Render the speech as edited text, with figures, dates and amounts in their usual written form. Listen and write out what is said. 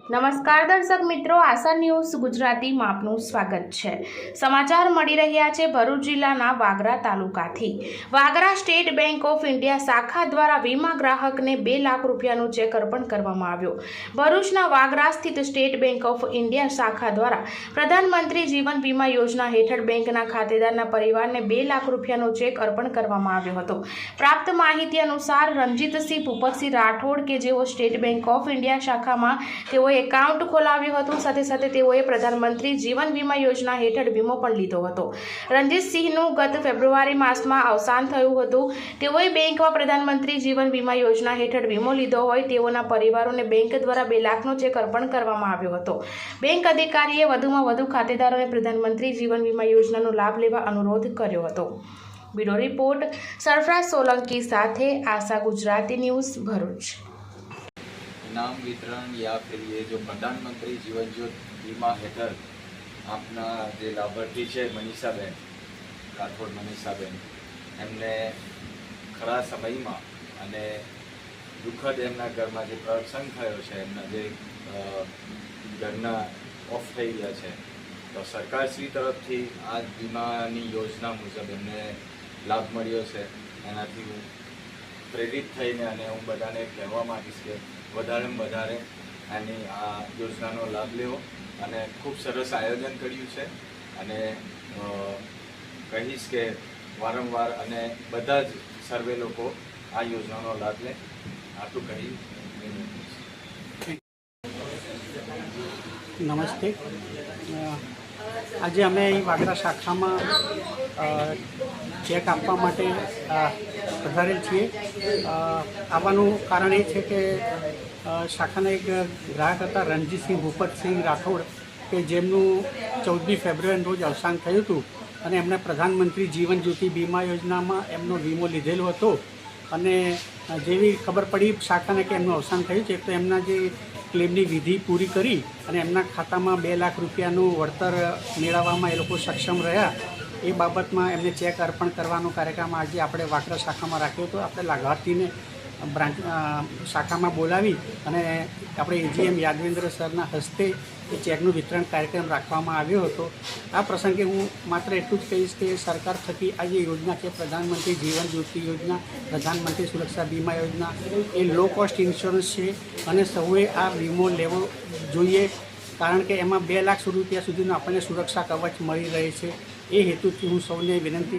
નમસ્કાર દર્શક મિત્રો, આશા ન્યૂઝ ગુજરાતીમાં આપનું સ્વાગત છે। સમાચાર મળી રહ્યા છે ભરૂચ જિલ્લાના વાગરા તાલુકાથી। Vagra State Bank of India શાખા દ્વારા વીમા ગ્રાહકને 2 લાખ રૂપિયાનું ચેક અર્પણ કરવામાં આવ્યો। ભરૂચના વાગરા સ્થિત સ્ટેટ બેંક ઓફ ઇન્ડિયા શાખા દ્વારા પ્રધાનમંત્રી જીવન વીમા યોજના હેઠળ બેંકના ખાતેદારના પરિવારને 2 લાખ રૂપિયાનો ચેક અર્પણ કરવામાં આવ્યો હતો। પ્રાપ્ત માહિતી અનુસાર રણજીતસિંહ ભૂપતસિંહ રાઠોડ કે જેઓ સ્ટેટ બેંક ઓફ ઇન્ડિયા શાખામાં તેઓએ એકાઉન્ટ ખોલાવ્યું હતું, સાથે સાથે તેઓએ પ્રધાનમંત્રી જીવન વીમા યોજના હેઠળ વીમો પણ લીધો હતો। રણજીતસિંહનું ગત ફેબ્રુઆરી માસમાં અવસાન થયું હતું। તેઓએ બેંકમાં પ્રધાનમંત્રી જીવન વીમા યોજના હેઠળ વીમો લીધો હોય તેઓના પરિવારોને બેંક દ્વારા 2 લાખનો ચેક અર્પણ કરવામાં આવ્યો હતો। બેંક અધિકારીએ વધુમાં વધુ ખાતેદારોને પ્રધાનમંત્રી જીવન વીમા યોજનાનો લાભ લેવા અનુરોધ કર્યો હતો। બ્યુરો રિપોર્ટ સરફરાજ સોલંકી સાથે आशा गुजराती न्यूज़ भरूच। इनाम वितरण या फिर ये जो प्रधानमंत्री जीवन ज्योति बीमा हेठળ આપના જે લાભાર્થી છે મનીષાબેન રાઠોડ મનીષાબેન, એમને ખરા સમયમાં અને દુઃખદ એમના ઘરમાં જે પ્રસંગ થયો છે, એમના જે ઘરના ઓફ થઈ ગયા છે, તો સરકારશ્રી તરફથી આ વીમાની યોજના મુજબ એમને લાભ મળ્યો છે। એનાથી હું પ્રેરિત થઈને અને હું બધાને કહેવા માગીશ કે વધારેમાં વધારે આની આ યોજનાનો લાભ લેવો, અને ખૂબ સરસ આયોજન કર્યું છે, અને કહીશ કે વારંવાર અને બધા જ સર્વે લોકો આ યોજનાનો લાભ લે, આટલું કહી નમસ્તે। આજે અમે અહીં વાગરા શાખામાં ચેક આપવા માટે પધારેલ છીએ। આવવાનું કારણ એ છે કે શાખાના એક ગ્રાહક હતા રણજીતસિંહ ભૂપતસિંહ રાઠોડ, કે જેમનું 14મી ફેબ્રુઆરીના રોજ અવસાન થયું હતું, અને એમણે પ્રધાનમંત્રી જીવન જ્યોતિ બીમા યોજનામાં એમનો વીમો લીધેલો હતો, અને જેવી ખબર પડી શાખાને કે એમનું અવસાન થયું છે, તો એમના જે ક્લેમની વિધિ પૂરી કરી અને એમના ખાતામાં 2 લાખ રૂપિયાનું વળતર મેળવવામાં એ લોકો સક્ષમ રહ્યા। એ બાબતમાં એમને ચેક અર્પણ કરવાનો કાર્યક્રમ આજે આપણે વાગરા શાખામાં રાખ્યો હતો। આપણે લાભાર્થીને બ્રાન્ચ શાખામાં બોલાવી અને આપણે એજીએમ યાદવેન્દ્ર સરના હસ્તે એ ચેકનું વિતરણ કાર્યક્રમ રાખવામાં આવ્યો હતો। આ પ્રસંગે હું માત્ર એટલું જ કહીશ કે સરકાર થકી આ જે યોજના છે, પ્રધાનમંત્રી જીવન જ્યોતિ યોજના, પ્રધાનમંત્રી સુરક્ષા બીમા યોજના, એ લો કોસ્ટ ઇન્સ્યોરન્સ છે, અને સૌએ આ વીમો લેવો જોઈએ, કારણ કે એમાં 2 લાખ રૂપિયા સુધીનું આપણને સુરક્ષા કવચ મળી રહે છે। એ હેતુથી હું સૌને વિનંતી